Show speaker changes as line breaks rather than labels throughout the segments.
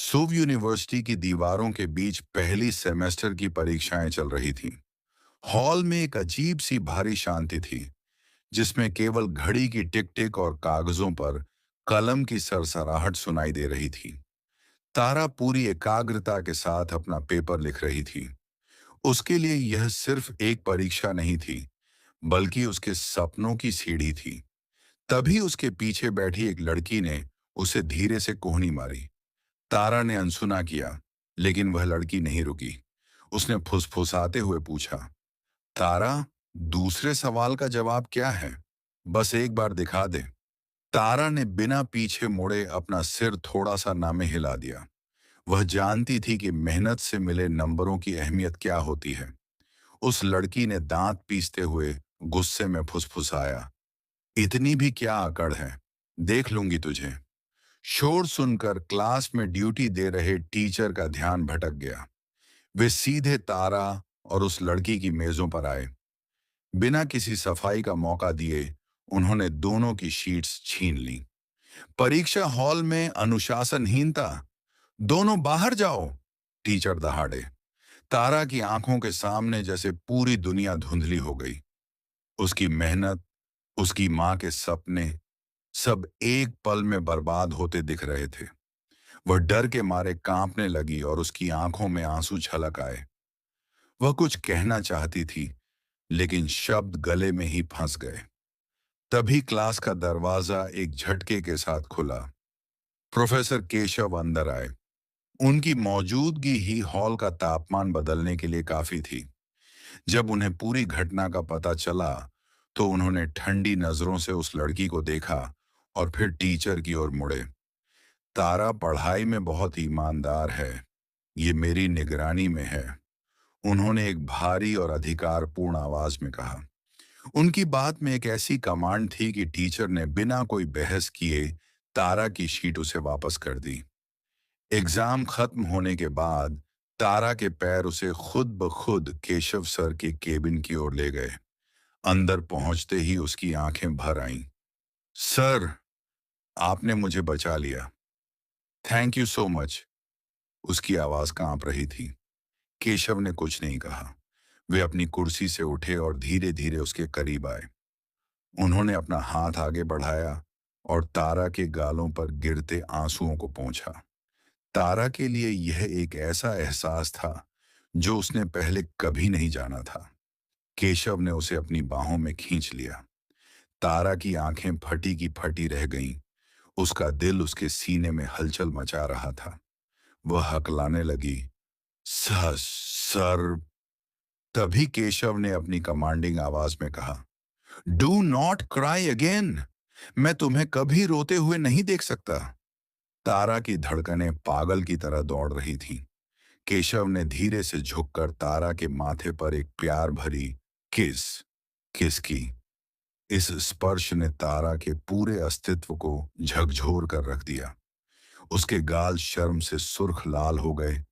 सुव university की दीवारों के बीच पहली सेमेस्टर की परीक्षाएं चल रही थीं। हॉल में एक अजीब सी भारी शांति थी, जिसमें केवल घड़ी की टिक टिक और कागजों पर कलम की सरसराहट सुनाई दे रही थी। तारा पूरी एकाग्रता के साथ अपना पेपर लिख रही थी। उसके लिए यह सिर्फ एक परीक्षा नहीं थी, बल्कि उसके सपनों की सीढ़ी थी। तभी उसके पीछे बैठी एक लड़की ने उसे धीरे से कोहनी मारी। तारा ने अनसुना किया, लेकिन वह लड़की नहीं रुकी। उसने फुसफुसाते हुए पूछा, तारा, दूसरे सवाल का जवाब क्या है? बस एक बार दिखा दे। तारा ने बिना पीछे मुड़े अपना सिर थोड़ा सा नामे हिला दिया। वह जानती थी कि मेहनत से मिले नंबरों की अहमियत क्या होती है। उस लड़की ने दांत पीसते हुए गुस्से में फुसफुसाया, इतनी भी क्या अकड़ है? देख लूंगी तुझे। शोर सुनकर क्लास में ड्यूटी दे रहे टीचर का ध्यान भटक गया। वे सीधे तारा और उस लड़की की मेजों पर आए। बिना किसी सफाई का मौका दिए उन्होंने दोनों की शीट्स छीन ली। परीक्षा हॉल में अनुशासनहीनता। दोनों बाहर जाओ, टीचर दहाड़े। तारा की आंखों के सामने जैसे पूरी दुनिया धुंधली हो गई। उसकी मेहनत, उसकी मां के सपने, सब एक पल में बर्बाद होते दिख रहे थे। वह डर के मारे कांपने लगी और उसकी आंखों में आंसू छलक आए। वह कुछ कहना चाहती थी, लेकिन शब्द गले में ही फंस गए। तभी क्लास का दरवाजा एक झटके के साथ खुला। प्रोफेसर केशव अंदर आए। उनकी मौजूदगी ही हॉल का तापमान बदलने के लिए काफी थी। जब उन्हें पूरी घटना का पता चला, तो उन्होंने ठंडी नजरों से उस लड़की को देखा और फिर टीचर की ओर मुड़े। तारा पढ़ाई में बहुत ईमानदार है, ये मेरी निगरानी में है, उन्होंने एक भारी और अधिकारपूर्ण आवाज में कहा। उनकी बात में एक ऐसी कमांड थी कि टीचर ने बिना कोई बहस किए तारा की शीट उसे वापस कर दी। एग्जाम खत्म होने के बाद तारा के पैर उसे खुद ब खुद केशव सर के केबिन की ओर ले गए। अंदर पहुंचते ही उसकी आंखें भर आईं। सर, आपने मुझे बचा लिया। Thank you so much. उसकी आवाज कांप रही थी। केशव ने कुछ नहीं कहा। वे अपनी कुर्सी से उठे और धीरे धीरे उसके करीब आए। उन्होंने अपना हाथ आगे बढ़ाया और तारा के गालों पर गिरते आंसुओं को पोंछा। तारा के लिए यह एक ऐसा एहसास था जो उसने पहले कभी नहीं जाना था। केशव ने उसे अपनी बाहों में खींच लिया। तारा की आंखें फटी की फटी रह गईं। उसका दिल उसके सीने में हलचल मचा रहा था। वह हकलाने लगी, सर सर। तभी केशव ने अपनी कमांडिंग आवाज में कहा, डू नॉट क्राई अगेन। मैं तुम्हें कभी रोते हुए नहीं देख सकता। तारा की धड़कनें पागल की तरह दौड़ रही थीं। केशव ने धीरे से झुककर तारा के माथे पर एक प्यार भरी किस किस की। इस स्पर्श ने तारा के पूरे अस्तित्व को झकझोर कर रख दिया। उसके गाल शर्म से सुर्ख लाल हो गए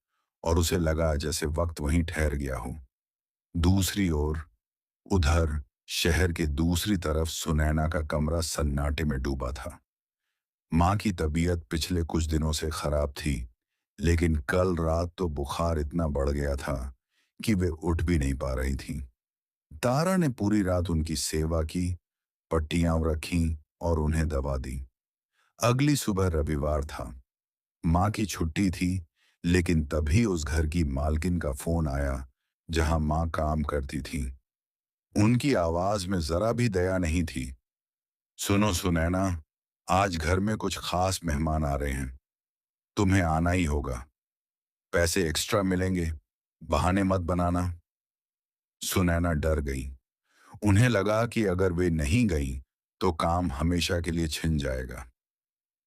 और उसे लगा जैसे वक्त वहीं ठहर गया हो। दूसरी ओर, उधर शहर के दूसरी तरफ सुनैना का कमरा सन्नाटे में डूबा था। माँ की तबीयत पिछले कुछ दिनों से खराब थी, लेकिन कल रात तो बुखार इतना बढ़ गया था कि वे उठ भी नहीं पा रही थीं। तारा ने पूरी रात उनकी सेवा की, पट्टियां रखीं और उन्हें दवा दी। अगली सुबह रविवार था। माँ की छुट्टी थी, लेकिन तभी उस घर की मालकिन का फोन आया जहां माँ काम करती थी। उनकी आवाज में जरा भी दया नहीं थी। सुनो सुनैना, आज घर में कुछ खास मेहमान आ रहे हैं, तुम्हें आना ही होगा। पैसे एक्स्ट्रा मिलेंगे, बहाने मत बनाना। सुनैना डर गई। उन्हें लगा कि अगर वे नहीं गईं, तो काम हमेशा के लिए छिन जाएगा।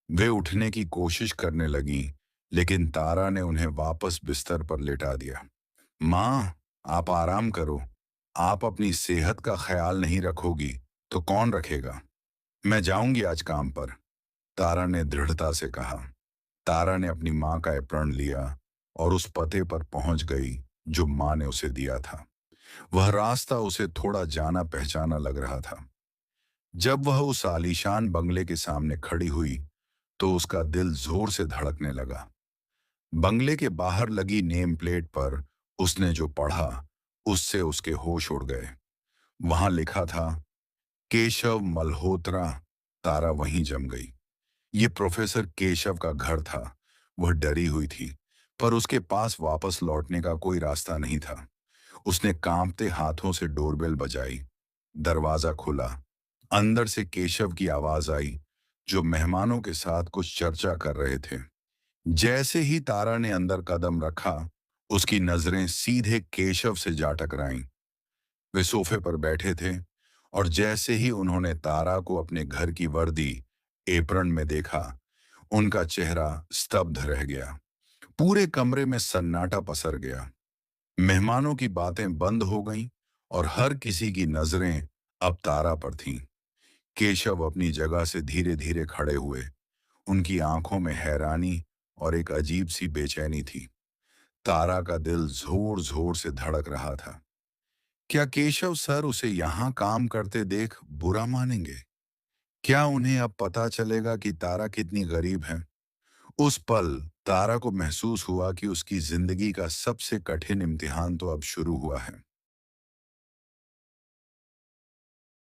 वे उठने की कोशिश करने लगीं, लेकिन तारा ने उन्हें वापस बिस्तर पर लेटा दिया। माँ, आप आराम करो। आप अपनी सेहत का ख्याल नहीं रखोगी तो कौन रखेगा? मैं जाऊंगी आज काम पर, तारा ने दृढ़ता से कहा। तारा ने अपनी माँ का एप्रन लिया और उस पते पर पहुंच गई जो माँ ने उसे दिया था। वह रास्ता उसे थोड़ा जाना पहचाना लग रहा था। जब वह उस आलीशान बंगले के सामने खड़ी हुई, तो उसका दिल जोर से धड़कने लगा। बंगले के बाहर लगी नेम प्लेट पर उसने जो पढ़ा, उससे उसके होश उड़ गए। वहां लिखा था, केशव मल्होत्रा। तारा वहीं जम गई। ये प्रोफेसर केशव का घर था। वह डरी हुई थी, पर उसके पास वापस लौटने का कोई रास्ता नहीं था। उसने कांपते हाथों से डोरबेल बजाई। दरवाजा खुला। अंदर से केशव की आवाज आई, जो मेहमानों के साथ कुछ चर्चा कर रहे थे। जैसे ही तारा ने अंदर कदम रखा, उसकी नजरें सीधे केशव से जा टकराईं। वे सोफे पर बैठे थे, और जैसे ही उन्होंने तारा को अपने घर की वर्दी, एप्रन में देखा, उनका चेहरा स्तब्ध रह गया। पूरे कमरे में सन्नाटा पसर गया। मेहमानों की बातें बंद हो गईं, और हर किसी की नजरें अब तारा पर थीं। केशव अपनी जगह से धीरे धीरे खड़े हुए। उनकी आंखों में हैरानी और एक अजीब सी बेचैनी थी। तारा का दिल जोर जोर से धड़क रहा था। क्या केशव सर उसे यहाँ काम करते देख बुरा मानेंगे? क्या उन्हें अब पता चलेगा कि तारा कितनी गरीब है? उस पल तारा को महसूस हुआ कि उसकी जिंदगी का सबसे कठिन इम्तिहान तो अब शुरू हुआ है।